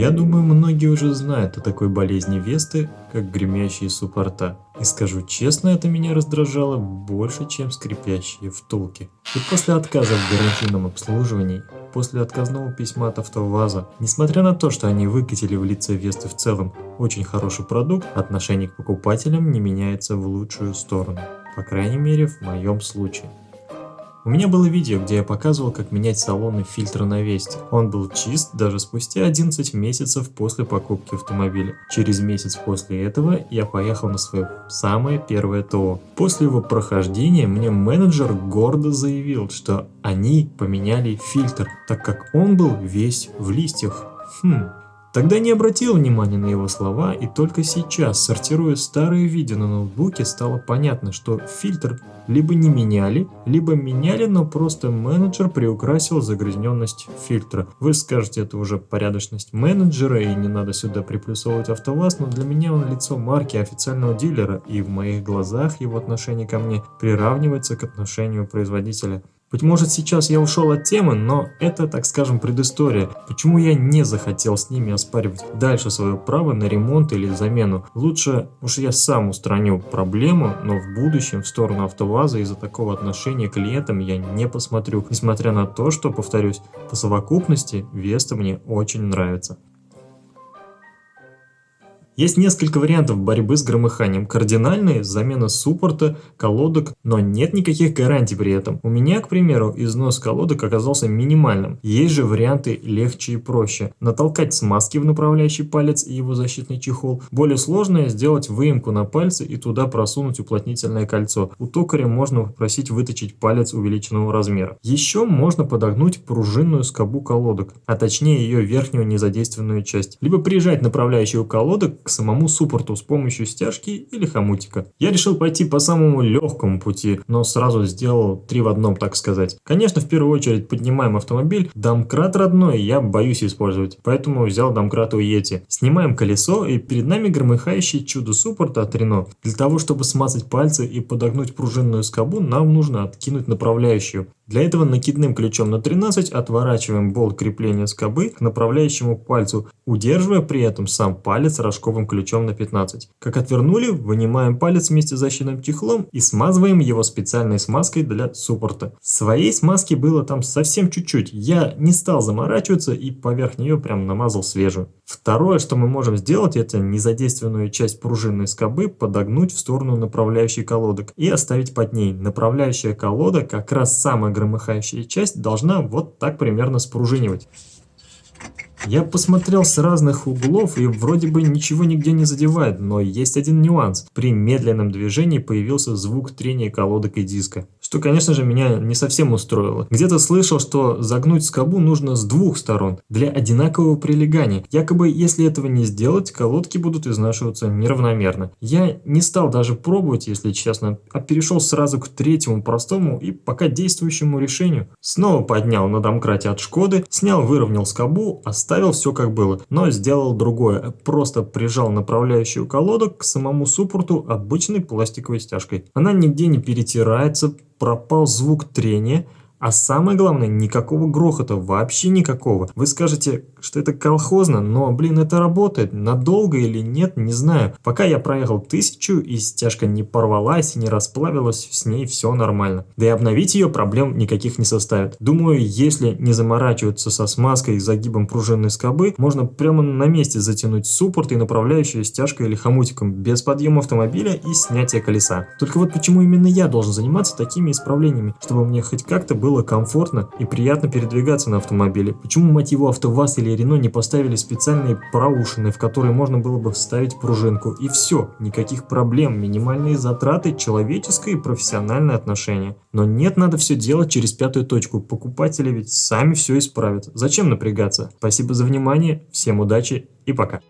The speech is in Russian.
Я думаю, многие уже знают о такой болезни Весты, как гремящие суппорта. И скажу честно, это меня раздражало больше, чем скрипящие втулки. И после отказа в гарантийном обслуживании, после отказного письма от АвтоВАЗа, несмотря на то, что они выкатили в лице Весты в целом очень хороший продукт, отношение к покупателям не меняется в лучшую сторону. По крайней мере, в моем случае. У меня было видео, где я показывал, как менять салонный фильтр на Весте. Он был чист даже спустя 11 месяцев после покупки автомобиля. Через месяц после этого я поехал на свое самое первое ТО. После его прохождения мне менеджер гордо заявил, что они поменяли фильтр, так как он был весь в листьях. Тогда не обратил внимания на его слова, и только сейчас, сортируя старые видео на ноутбуке, стало понятно, что фильтр либо не меняли, либо меняли, но просто менеджер приукрасил загрязненность фильтра. Вы скажете, это уже порядочность менеджера, и не надо сюда приплюсовывать АвтоВАЗ, но для меня он лицо марки официального дилера, и в моих глазах его отношение ко мне приравнивается к отношению производителя. Быть может, сейчас я ушел от темы, но это, так скажем, предыстория. Почему я не захотел с ними оспаривать дальше свое право на ремонт или замену. Лучше уж я сам устраню проблему, но в будущем в сторону АвтоВАЗа из-за такого отношения к клиентам я не посмотрю. Несмотря на то, что, повторюсь, по совокупности Веста мне очень нравится. Есть несколько вариантов борьбы с громыханием. Кардинальные – замена суппорта, колодок, но нет никаких гарантий при этом. У меня, к примеру, износ колодок оказался минимальным. Есть же варианты легче и проще. Натолкать смазки в направляющий палец и его защитный чехол. Более сложное – сделать выемку на пальце и туда просунуть уплотнительное кольцо. У токаря можно попросить выточить палец увеличенного размера. Еще можно подогнуть пружинную скобу колодок, а точнее ее верхнюю незадействованную часть. Либо прижать направляющую колодок к самому суппорту с помощью стяжки или хомутика. Я решил пойти по самому легкому пути, но сразу сделал 3 в одном, так сказать. Конечно, в первую очередь поднимаем автомобиль. Домкрат родной я боюсь использовать, поэтому взял домкрат у Yeti. Снимаем колесо, и перед нами громыхающее чудо суппорта от Renault. Для того, чтобы смазать пальцы и подогнуть пружинную скобу, нам нужно откинуть направляющую. Для этого накидным ключом на 13 отворачиваем болт крепления скобы к направляющему пальцу, удерживая при этом сам палец рожковым ключом на 15. Как отвернули, вынимаем палец вместе с защитным чехлом и смазываем его специальной смазкой для суппорта. Своей смазки было там совсем чуть-чуть, я не стал заморачиваться и поверх нее прям намазал свежую. Второе, что мы можем сделать, это незадействованную часть пружинной скобы подогнуть в сторону направляющей колодок и оставить под ней. Направляющая колода, как раз самая громыхающая часть, должна вот так примерно спружинивать. Я посмотрел с разных углов и вроде бы ничего нигде не задевает, но есть один нюанс. При медленном движении появился звук трения колодок и диска, что, конечно же, меня не совсем устроило. Где-то слышал, что загнуть скобу нужно с 2 сторон для одинакового прилегания. Якобы, если этого не сделать, колодки будут изнашиваться неравномерно. Я не стал даже пробовать, если честно, а перешел сразу к третьему простому и пока действующему решению. Снова поднял на домкрате от Шкоды, снял, выровнял скобу, оставил все как было, но сделал другое. Просто прижал направляющую колодок к самому суппорту обычной пластиковой стяжкой. Она нигде не перетирается, пропал звук трения, а самое главное, никакого грохота, вообще никакого. Вы скажете, что это колхозно, но, блин, это работает. Надолго или нет, не знаю. Пока я проехал 1000 и стяжка не порвалась и не расплавилась, с ней все нормально. Да и обновить ее проблем никаких не составит. Думаю, если не заморачиваться со смазкой и загибом пружинной скобы, можно прямо на месте затянуть суппорт и направляющую стяжкой или хомутиком без подъема автомобиля и снятия колеса. Только вот почему именно я должен заниматься такими исправлениями, чтобы мне хоть как-то было комфортно и приятно передвигаться на автомобиле. Почему, мать его, АвтоВАЗ или Renault не поставили специальные проушины, в которые можно было бы вставить пружинку? И все, никаких проблем, минимальные затраты, человеческое и профессиональное отношение. Но нет, надо все делать через 5-ю точку. Покупатели ведь сами все исправят. Зачем напрягаться? Спасибо за внимание, всем удачи и пока.